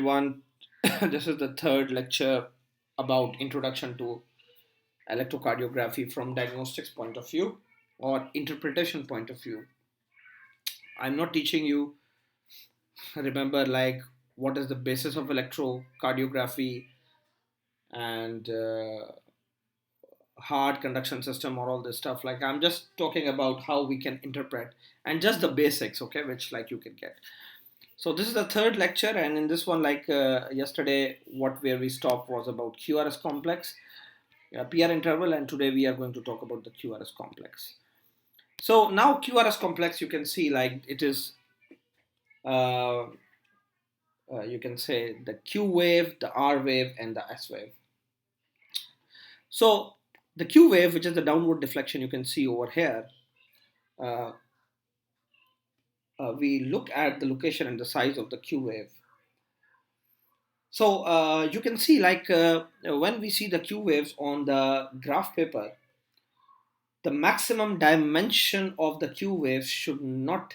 Everyone. This is the third lecture about introduction to electrocardiography from diagnostics point of view or interpretation point of view. I'm not teaching you, remember, like what is the basis of electrocardiography and heart conduction system or all this stuff. Like I'm just talking about how we can interpret and just the basics, okay, which like you can get. So this is the third lecture, and in this one, like yesterday, where we stopped was about QRS complex, PR interval, and today we are going to talk about the QRS complex. So now QRS complex, you can see like it is, uh, you can say the Q wave, the R wave, and the S wave. So the Q wave, which is the downward deflection, you can see over here. Uh, we look at the location and the size of the Q wave. So you can see like when we see the Q waves on the graph paper, the maximum dimension of the Q waves should not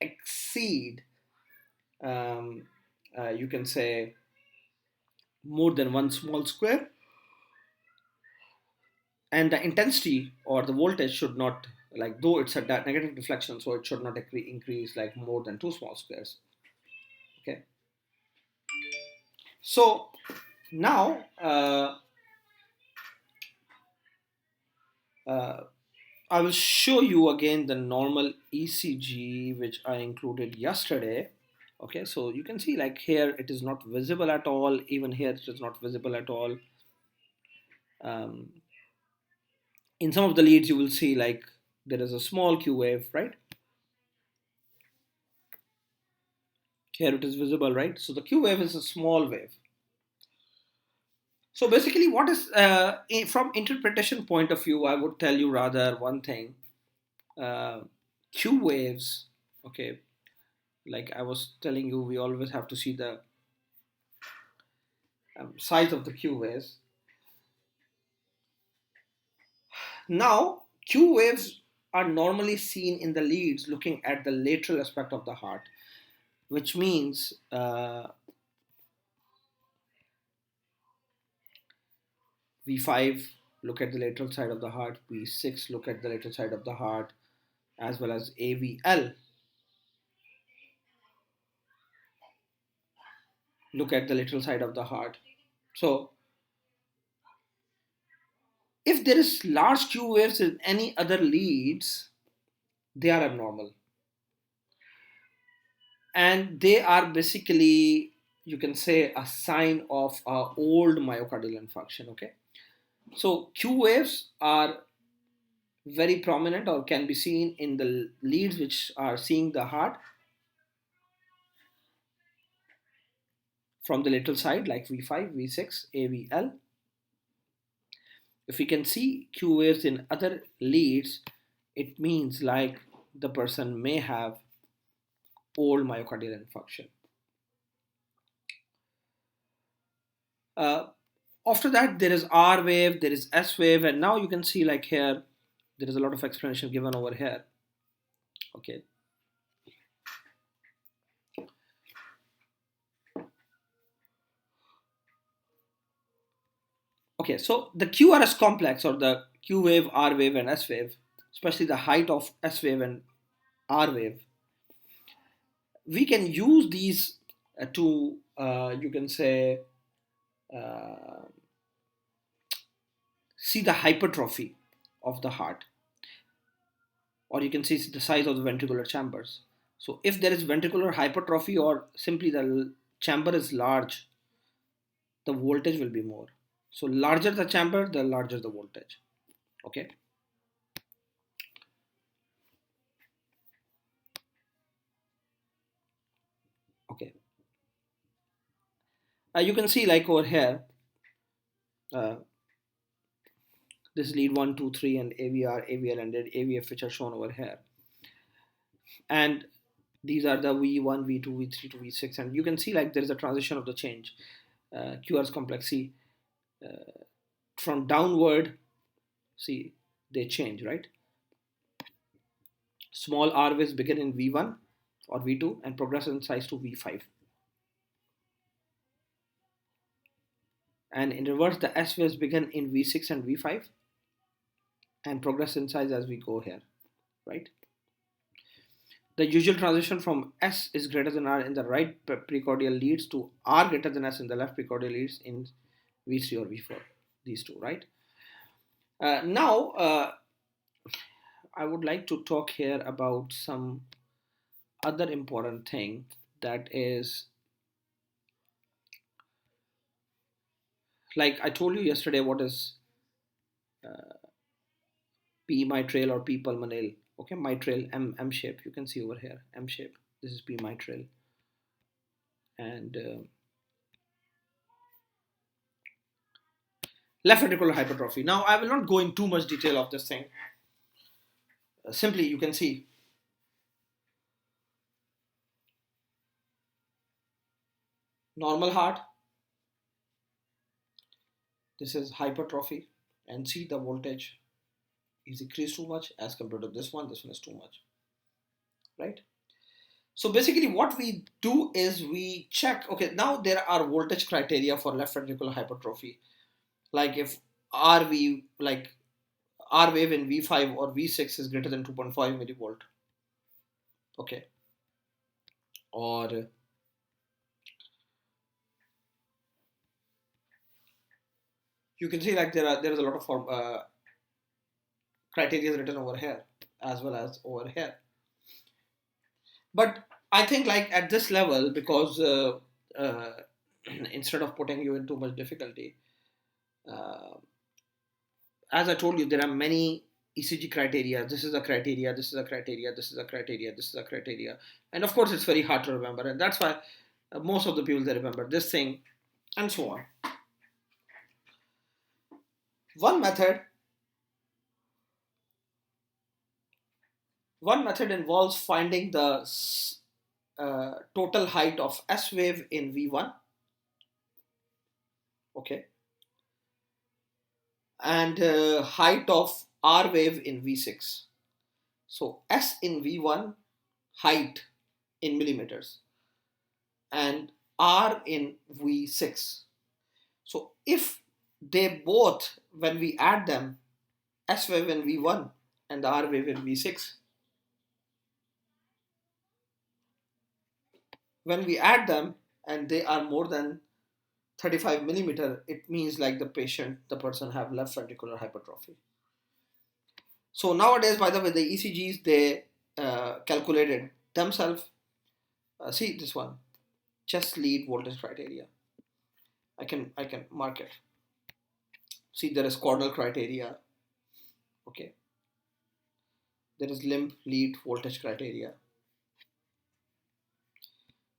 exceed, um, you can say, more than one small square, and the intensity or the voltage should not, like, though it's a negative deflection, so it should not increase like more than two small squares. Okay. So now uh, I will show you again the normal ECG which I included yesterday. Okay, so you can see like here it is not visible at all, even here it is not visible at all. Um, in some of the leads you will see like there is a small Q wave, right? Here it is visible, right? So the Q wave is a small wave. So basically what is, from interpretation point of view, I would tell you rather one thing. uh, Q waves, okay, like I was telling you, we always have to see the size of the Q waves. Now, Q waves are normally seen in the leads looking at the lateral aspect of the heart, which means V5 look at the lateral side of the heart, V6 look at the lateral side of the heart, as well as AVL look at the lateral side of the heart. So, if there is large Q waves in any other leads, they are abnormal. And they are basically, you can say, a sign of old myocardial infarction, okay? So Q waves are very prominent or can be seen in the leads which are seeing the heart from the lateral side, like V5, V6, AVL. If we can see Q waves in other leads, it means like the person may have old myocardial infarction. Uh, After that, there is R wave, there is S wave, and now you can see like here, there is a lot of explanation given over here. Okay. Okay, so the QRS complex or the Q wave, R wave, and S wave, especially the height of S wave and R wave, we can use these to, you can say, uh, see the hypertrophy of the heart, or you can see the size of the ventricular chambers. So if there is ventricular hypertrophy or simply the chamber is large, the voltage will be more. So larger the chamber, the larger the voltage. Okay. Okay. You can see like over here, uh, this lead 1, 2, 3, and AVR, AVL, and AVF, which are shown over here. And these are the V1, V2, V3 to V6. And you can see like there is a transition of the change. QR's complex, see, from downward, see, they change, right? Small R waves begin in V1 or V2 and progress in size to V5. And in reverse, the S waves begin in V6 and V5 and progress in size as we go here, right? The usual transition from S is greater than R in the right precordial leads to R greater than S in the left precordial leads in V3 or V4, these two, right? Now, I would like to talk here about some other important thing, that is, like I told you yesterday, what is P mitral or P pulmonale. Okay, mitral M shape. You can see over here M shape. This is P mitral, and left ventricular hypertrophy. Now I will not go in too much detail of this thing. Simply, you can see normal heart. This is hypertrophy, and see the voltage is increased too much as compared to this one. This one is too much, right? So basically what we do is we check, okay, now there are voltage criteria for left ventricular hypertrophy. Like if RV, like R wave in V5 or V6 is greater than 2.5 millivolt, okay, or you can see like there is a lot of criteria written over here as well as over here. But I think like at this level, because uh, instead of putting you in too much difficulty, uh, as I told you, there are many ECG criteria. This is a criteria, this is a criteria, this is a criteria, this is a criteria. And of course, it's very hard to remember. And that's why most of the people, they remember this thing and so on. One method, one method involves finding the total height of S wave in V1, okay, and height of R wave in V6. So S in V1, height in millimeters, and R in V6. So if they both, when we add them, S wave in V1 and the R wave in V6, when we add them and they are more than 35 millimeter, it means like the person have left ventricular hypertrophy. So nowadays, by the way, the ECGs, they calculated themselves. See this one, chest lead voltage criteria. I can mark it. See, there is caudal criteria. Okay. There is limb lead voltage criteria.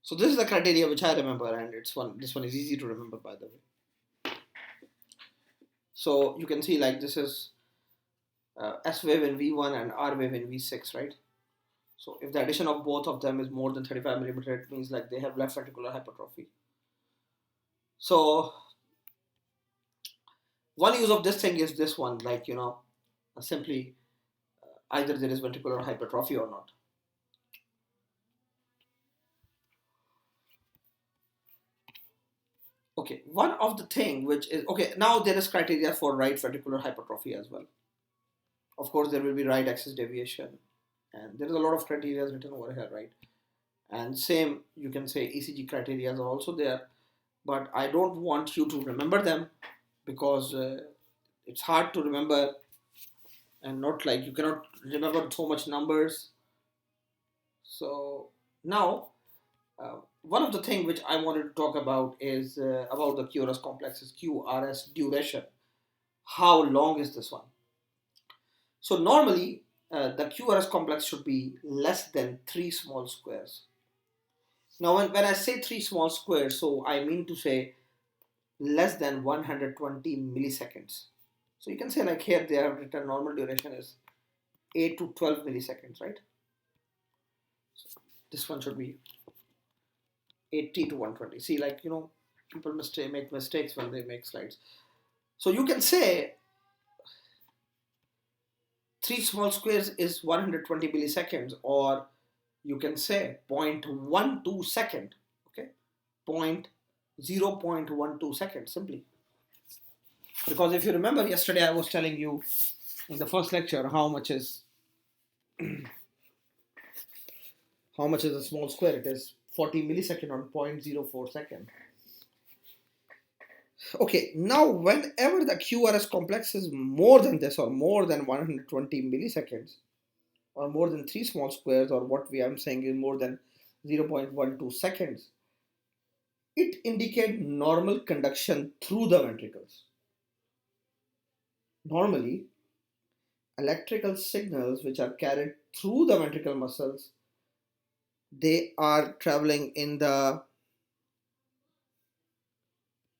So this is the criteria which I remember, and this one is easy to remember, by the way. So you can see like this is S wave in V1 and R wave in V6, right? So if the addition of both of them is more than 35 millimeter, it means like they have left ventricular hypertrophy. So one use of this thing is this one, like, simply either there is ventricular hypertrophy or not. Okay, one of the thing which is, okay, now there is criteria for right ventricular hypertrophy as well. Of course, there will be right axis deviation, and there is a lot of criteria written over here, right? And same, you can say ECG criteria are also there, but I don't want you to remember them because it's hard to remember, and not like you cannot remember so much numbers. So now, one of the things which I wanted to talk about is about the QRS complexes, QRS duration. How long is this one? So normally, the QRS complex should be less than 3 small squares. Now, when I say 3 small squares, so I mean to say less than 120 milliseconds. So you can say like here they have written normal duration is 8 to 12 milliseconds, right? So this one should be 80 to 120. See, like, people make mistakes when they make slides. So you can say 3 small squares is 120 milliseconds, or you can say 0.12 second, okay? 0.12 seconds simply. Because if you remember yesterday, I was telling you in the first lecture how much is a small square. It is 40 millisecond on 0.04 second. Okay, now whenever the QRS complex is more than this or more than 120 milliseconds or more than 3 small squares, or what we am saying is more than 0.12 seconds, it indicates normal conduction through the ventricles. Normally, electrical signals which are carried through the ventricle muscles, they are traveling in the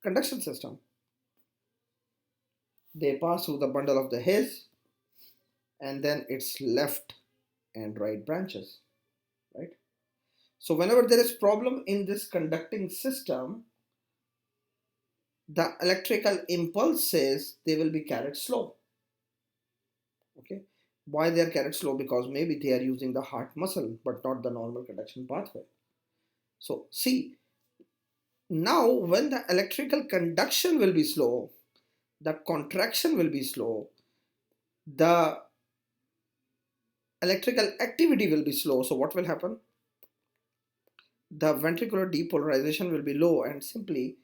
conduction system. They pass through the bundle of the His, and then its left and right branches, right? So whenever there is problem in this conducting system, the electrical impulses, they will be carried slow. Okay, why they are carried slow? Because maybe they are using the heart muscle but not the normal conduction pathway. So see, now when the electrical conduction will be slow, the contraction will be slow, the electrical activity will be slow. So what will happen? The ventricular depolarization will be low, and simply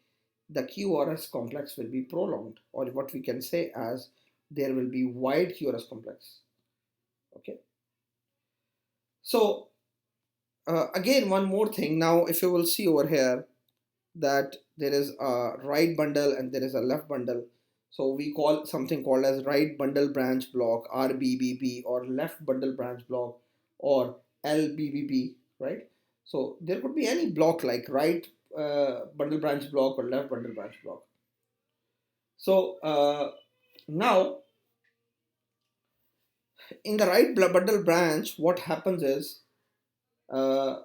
the QRS complex will be prolonged, or what we can say as there will be wide QRS complex. Okay. So again, one more thing. Now, if you will see over here that there is a right bundle and there is a left bundle. So we call something called as right bundle branch block, RBBB, or left bundle branch block, or LBBB, right? So there could be any block like right bundle branch block or left bundle branch block. So now in the right bundle branch, what happens is uh,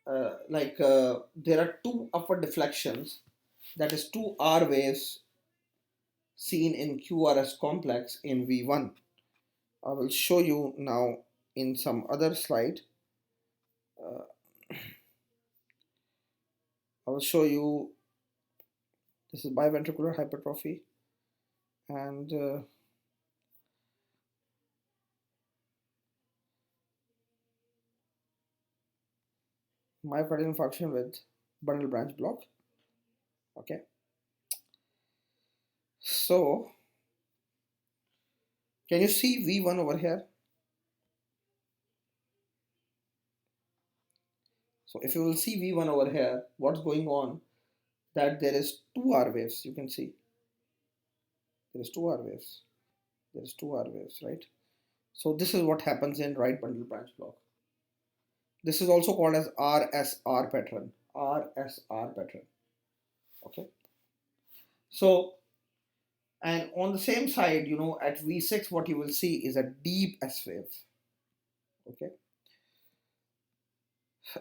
there are two upward deflections, that is two R waves seen in QRS complex in V1. I will show you now in some other slide. Uh, I will show you, this is biventricular hypertrophy and myocardial infarction with bundle branch block. Okay, so can you see V1 over here? So if you will see V1 over here, what's going on, that there is two R waves. You can see there is two R waves. There is two R waves, right? So this is what happens in right bundle branch block. This is also called as RSR pattern. RSR pattern. Okay. So, and on the same side, at V6, what you will see is a deep S wave. Okay.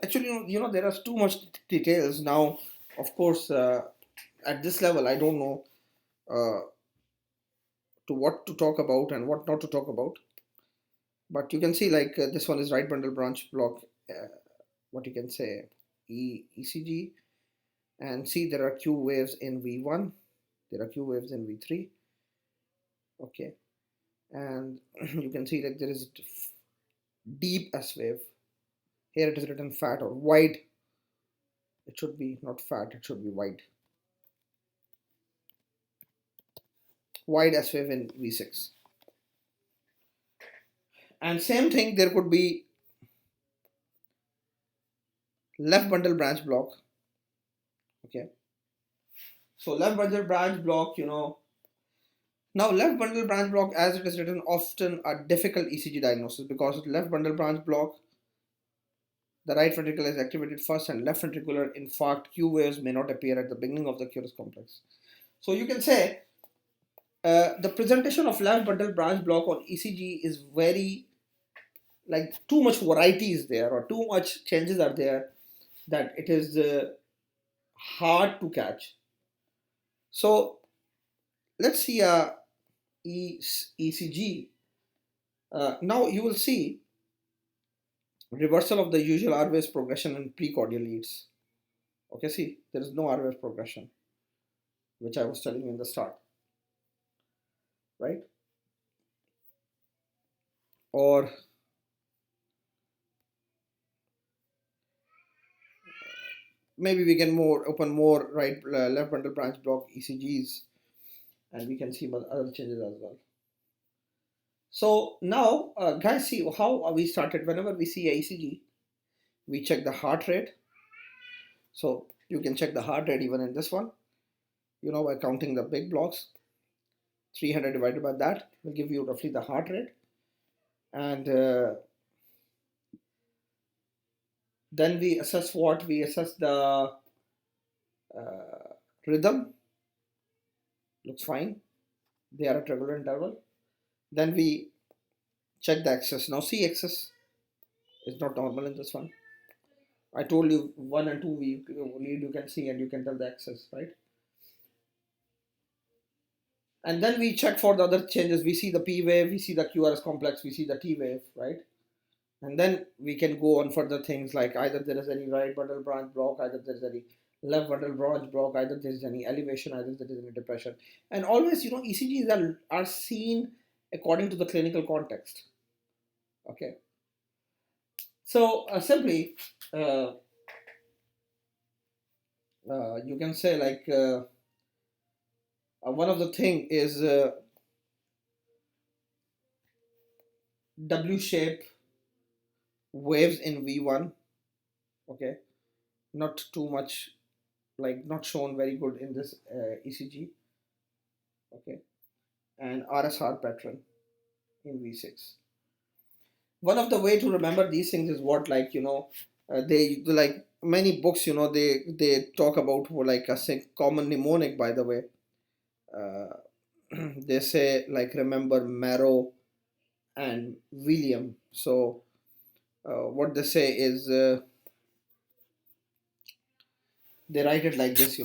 Actually, there are too much details now. Of course, at this level, I don't know to what to talk about and what not to talk about. But you can see like this one is right bundle branch block. What you can say, ECG, and see there are Q waves in V1. There are Q waves in V3. Okay, and you can see like there is deep S wave. Here it is written fat or wide. It should be not fat, it should be wide. Wide S wave in V6. And same thing, there could be left bundle branch block. Okay. So left bundle branch block, now left bundle branch block, as it is written, often a difficult ECG diagnosis, because left bundle branch block, the right ventricle is activated first, and left ventricular infarct Q waves may not appear at the beginning of the QRS complex. So you can say the presentation of left bundle branch block on ECG is very, like, too much variety is there, or too much changes are there, that it is hard to catch. So let's see a ECG. Now you will see reversal of the usual R wave progression in precordial leads. Okay, see, there is no R wave progression, which I was telling you in the start. right? Or maybe we can open more right left bundle branch block ECGs, and we can see other changes as well. So now, guys, see how we started. Whenever we see a ECG, we check the heart rate. So you can check the heart rate even in this one, by counting the big blocks. 300 divided by that will give you roughly the heart rate. And then we assess what? We assess the rhythm. Looks fine. They are at regular interval. Then we check the axis. Now C axis is not normal in this one. I told you 1 and 2 we lead you can see and you can tell the axis, right? And then we check for the other changes. We see the P wave, we see the QRS complex, we see the T wave, right? And then we can go on further things like either there is any right bundle branch block, either there is any left bundle branch block, either there is any elevation, either there is any depression. And always, ECGs are seen according to the clinical context. Okay. So simply, you can say like one of the thing is W shape waves in V1. Okay, not too much, like not shown very good in this ECG. Okay, and RSR pattern in V6. One of the way to remember these things is what, like, they like many books, they talk about like a common mnemonic, by the way. They say like remember Marrow and William. So what they say is they write it like this,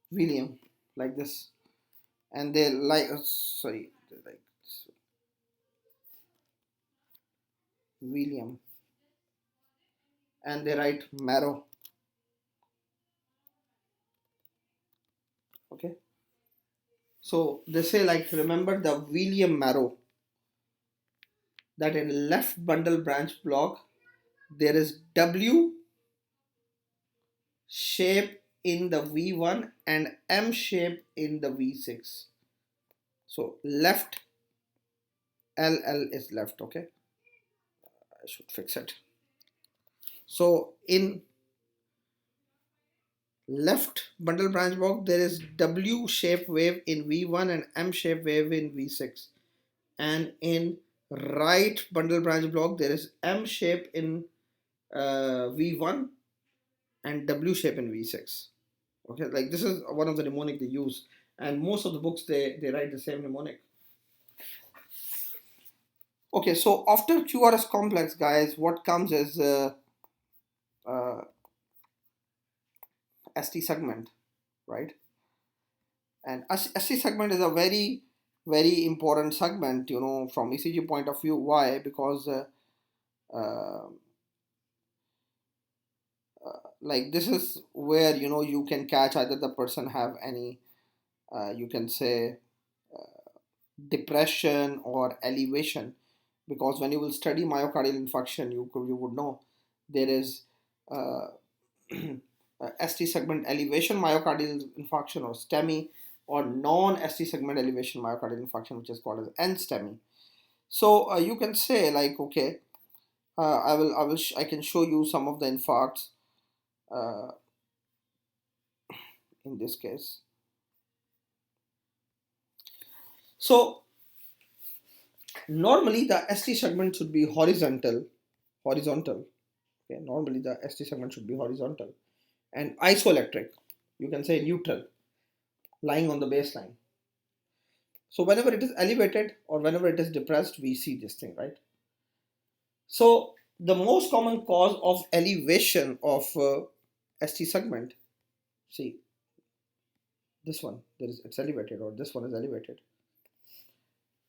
William, like this, and they like sorry, like William, and they write Marrow. Okay, so they say like remember the William Marrow, that in left bundle branch block there is W shape in the V1 and M shape in the V6. So left LL is left. Okay, I should fix it. So in left bundle branch block there is W shape wave in V1 and M shape wave in V6, and in right bundle branch block there is M shape in V1 and W shape in V6. Okay, like this is one of the mnemonic they use, and most of the books they write the same mnemonic. Okay, so after QRS complex, guys, what comes is uh, ST segment, right? And ST segment is a very, very important segment, from ECG point of view. Why? Because uh, like this is where you can catch either the person have any you can say depression or elevation, because when you will study myocardial infarction you would know there is uh, ST segment elevation myocardial infarction, or STEMI, or non-ST segment elevation myocardial infarction, which is called as NSTEMI. So you can say like, okay, I can show you some of the infarcts uh, in this case. So normally the ST segment should be horizontal. Okay, normally the ST segment should be horizontal and isoelectric. You can say neutral, lying on the baseline. So whenever it is elevated or whenever it is depressed, we see this thing, right? So the most common cause of elevation of ST segment, see this one, it's elevated, or this one is elevated.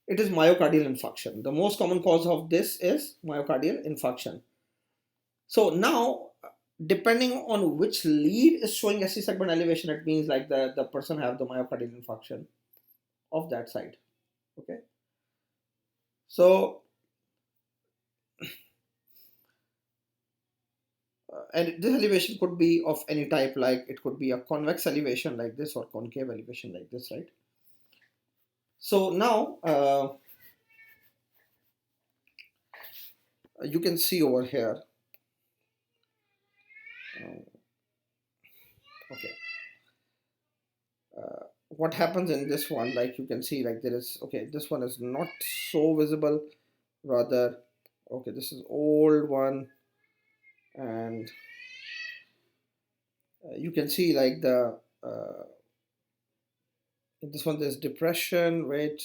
It is myocardial infarction. The most common cause of this is myocardial infarction. So now depending on which lead is showing ST segment elevation, it means like the person have the myocardial infarction of that side. Okay, so and this elevation could be of any type, like it could be a convex elevation like this or concave elevation like this, right? So now you can see over here. Okay, what happens in this one, like you can see, like there is, okay, this one is not so visible, rather, okay, this is old one, and you can see like the in this one there's depression. Wait,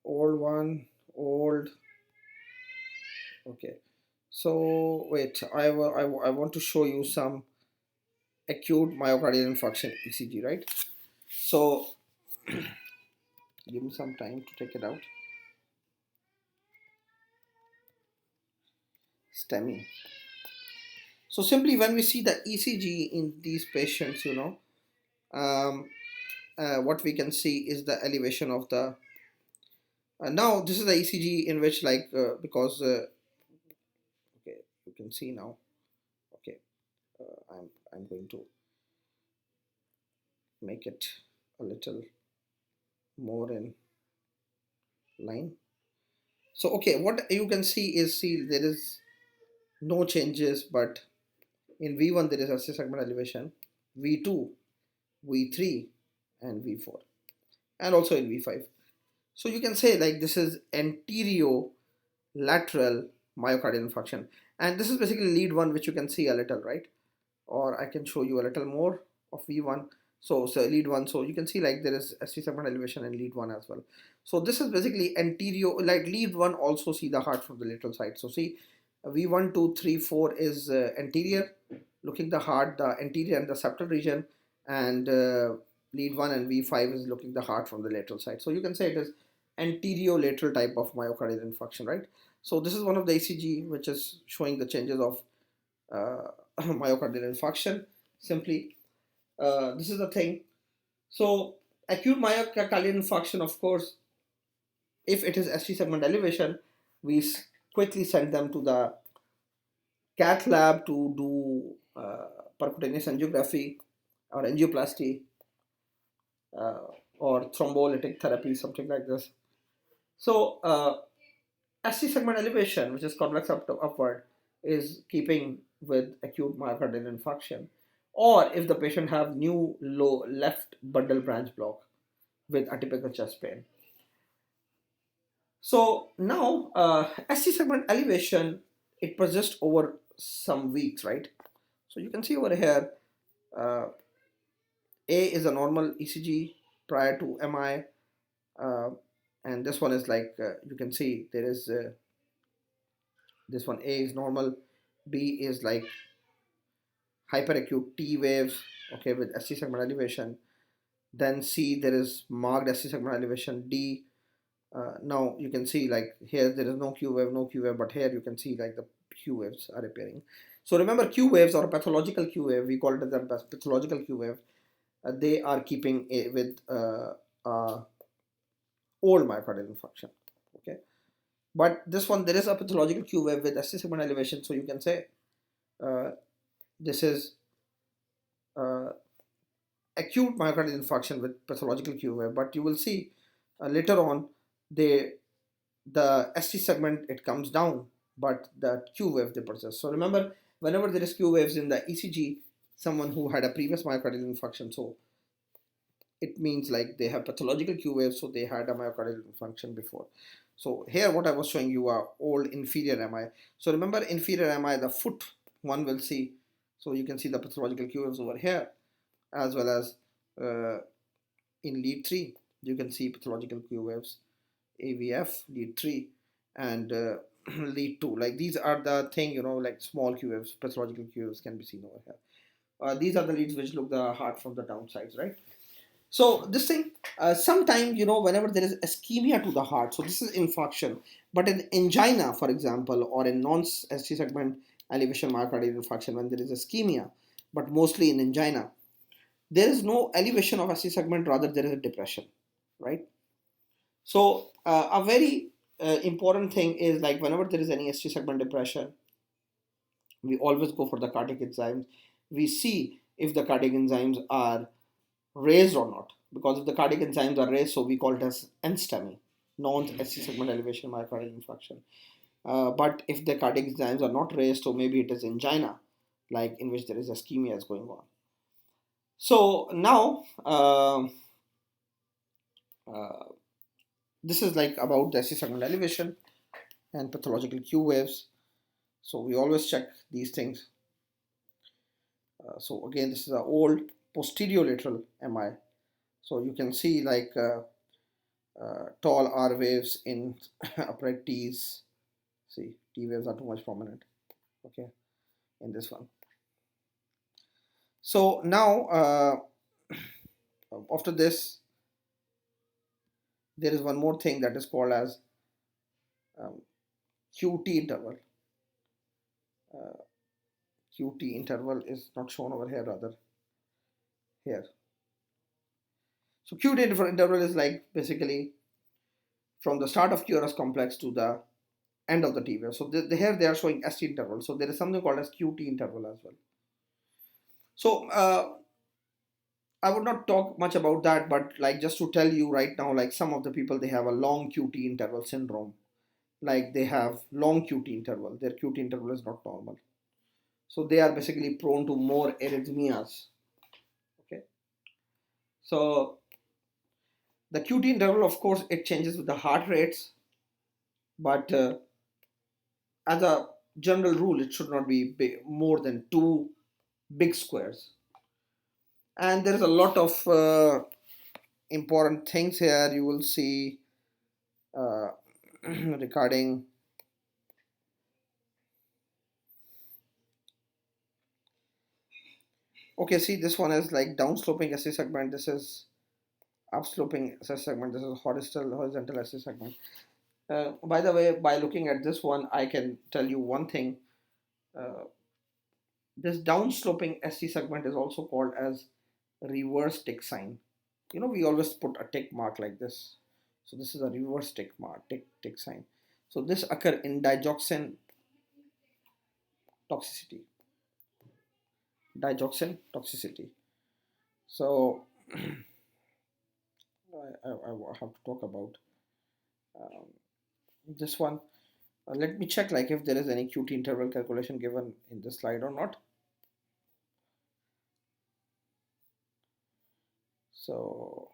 old one, old. Okay, so wait, I want to show you some acute myocardial infarction ECG, right? So give me some time to take it out. STEMI. So simply when we see the ECG in these patients, um, what we can see is the elevation of the. Now this is the ECG in which, like, because okay, you can see now. Okay, I'm going to make it a little more in line. So okay, what you can see is, see, there is no changes, but in V1 there is a segment elevation, V2, V3, and V4, and also in V5. So you can say like this is anterior lateral myocardial infarction, and this is basically lead one, which you can see a little, right? Or I can show you a little more of V1. So lead one, so you can see like there is ST segment elevation in lead one as well. So this is basically anterior, like lead one also see the heart from the lateral side. So see, V1, 2, 3, 4 is anterior, looking the heart, the anterior and the septal region, and lead 1 and V5 is looking the heart from the lateral side. So you can say it is anterior lateral type of myocardial infarction, right? So this is one of the ECG which is showing the changes of myocardial infarction. Simply, this is the thing. So acute myocardial infarction, of course, if it is ST segment elevation, we quickly send them to the cath lab to do percutaneous angiography or angioplasty or thrombolytic therapy, something like this. So ST segment elevation, which is convex upward, is keeping with acute myocardial infarction, or if the patient have new low left bundle branch block with atypical chest pain. So now ST segment elevation, it persists over some weeks, right? So you can see over here, uh, A is a normal ECG prior to MI, uh, and this one is like you can see there is this one, A is normal, B is like hyperacute T waves, okay, with ST segment elevation. Then C, there is marked ST segment elevation. D, now you can see like here there is no Q wave, no Q wave, but here you can see like the Q waves are appearing. So remember, Q waves or pathological Q wave, we call it as a pathological Q wave. They are keeping with old myocardial infarction. Okay, but this one there is a pathological Q wave with ST segment elevation, so you can say uh, this is uh, acute myocardial infarction with pathological Q wave. But you will see later on the ST segment, it comes down, but the Q wave they persist. So remember, whenever there is Q waves in the ECG, someone who had a previous myocardial infarction, so it means like they have pathological Q waves, so they had a myocardial infarction before. So here what I was showing you are old inferior MI. So remember, inferior MI, the foot one will see. So you can see the pathological Q waves over here, as well as in lead 3 you can see pathological Q waves, AVF, lead 3, and lead 2. Like these are the thing, like small Q waves, pathological Q waves can be seen over here. These are the leads which look the heart from the downsides, right? So this thing, sometimes, whenever there is ischemia to the heart, so this is infarction, but in angina, for example, or in non-ST segment elevation myocardial infarction when there is ischemia, but mostly in angina. There is no elevation of ST segment, rather there is a depression, right? So a very important thing is like whenever there is any ST segment depression, we always go for the cardiac enzymes. We see if the cardiac enzymes are raised or not. Because if the cardiac enzymes are raised, so we call it as NSTEMI, non-ST segment elevation myocardial infarction. But if the cardiac enzymes are not raised, so maybe it is angina, like in which there is ischemia is going on. So now uh, this is like about the ST segment elevation and pathological Q waves. So we always check these things. So again, this is an old posterior lateral MI. So you can see like tall R waves in upright T's. See, T waves are too much prominent. Okay, in this one. So now after this, there is one more thing that is called as QT interval. QT interval is not shown over here, rather here. So QT interval is like basically from the start of QRS complex to the end of the T wave. So here they are showing ST interval. So there is something called as QT interval as well. So I would not talk much about that, but like just to tell you right now, like some of the people, they have a long QT interval syndrome. Like they have long QT interval. Their QT interval is not normal. So they are basically prone to more arrhythmias. Okay. So the QT interval, of course, it changes with the heart rates, but as a general rule, it should not be more than 2 big squares. And there is a lot of important things here. You will see regarding okay, see, this one is like downsloping SC segment, this is upsloping SC segment, this is horizontal SC segment. By the way, by looking at this one, I can tell you one thing. This downsloping SC segment is also called as reverse tick sign. You know, we always put a tick mark like this. So this is a reverse tick mark, tick sign. So this occur in digoxin toxicity. Digoxin toxicity. So I have to talk about um, this one. Let me check like if there is any QT interval calculation given in this slide or not. So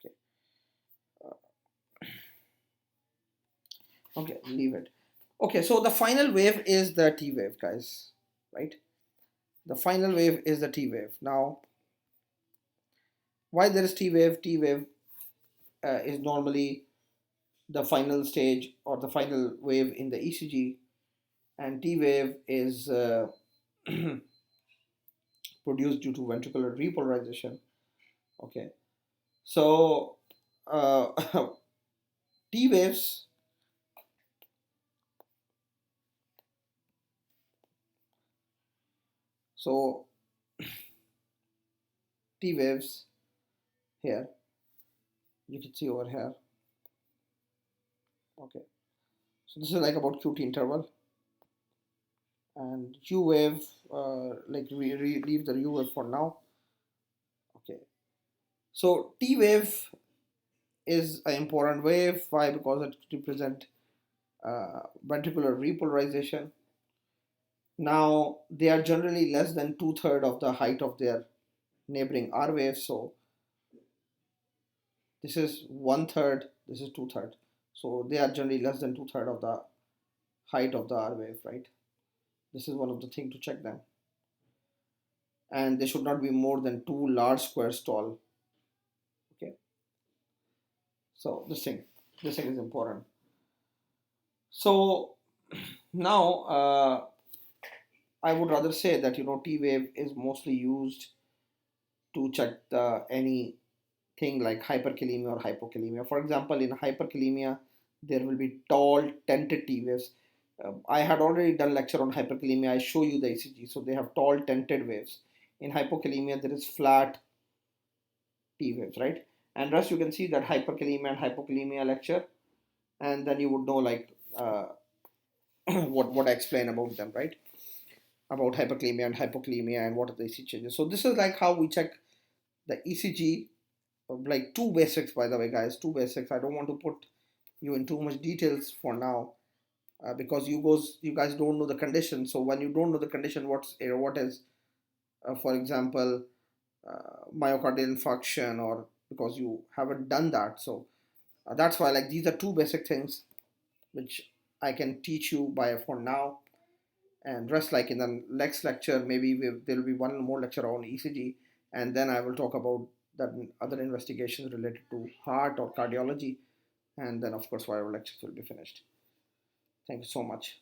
okay, okay, leave it. Okay, so the final wave is the T wave, guys, right? The final wave is the T wave. Now, why there is T wave? T wave is normally the final stage or the final wave in the ECG, and T wave is produced due to ventricular repolarization. Okay, so T waves so T waves here you can see over here. Okay, so this is like about QT interval, and U wave like we leave the U wave for now. Okay, so T wave is an important wave. Why? Because it represents ventricular repolarization. Now they are generally less than 2/3 of the height of their neighboring R wave. So this is 1/3, this is 2/3. So they are generally less than 2/3 of the height of the R wave, right? This is one of the things to check them. And they should not be more than 2 large squares tall. Okay. So this thing is important. So now I would rather say that T wave is mostly used to check any thing like hyperkalemia or hypokalemia. For example, in hyperkalemia, there will be tall tented T waves. I had already done lecture on hyperkalemia. I show you the ECG. So they have tall tented waves. In hypokalemia, there is flat T waves, right? And rest you can see that hyperkalemia and hypokalemia lecture, and then you would know like what I explain about them, right? About hyperkalemia and hypokalemia and what are the ECG changes. So this is like how we check the ECG, like two basics, by the way, guys, two basics. I don't want to put you in too much details for now, because you guys don't know the condition. So when you don't know the condition, what is, for example, myocardial infarction, or because you haven't done that. So that's why like these are two basic things which I can teach you by for now. And rest like in the next lecture, maybe there'll be one more lecture on ECG, and then I will talk about the other investigations related to heart or cardiology, and then of course our lectures will be finished. Thank you so much.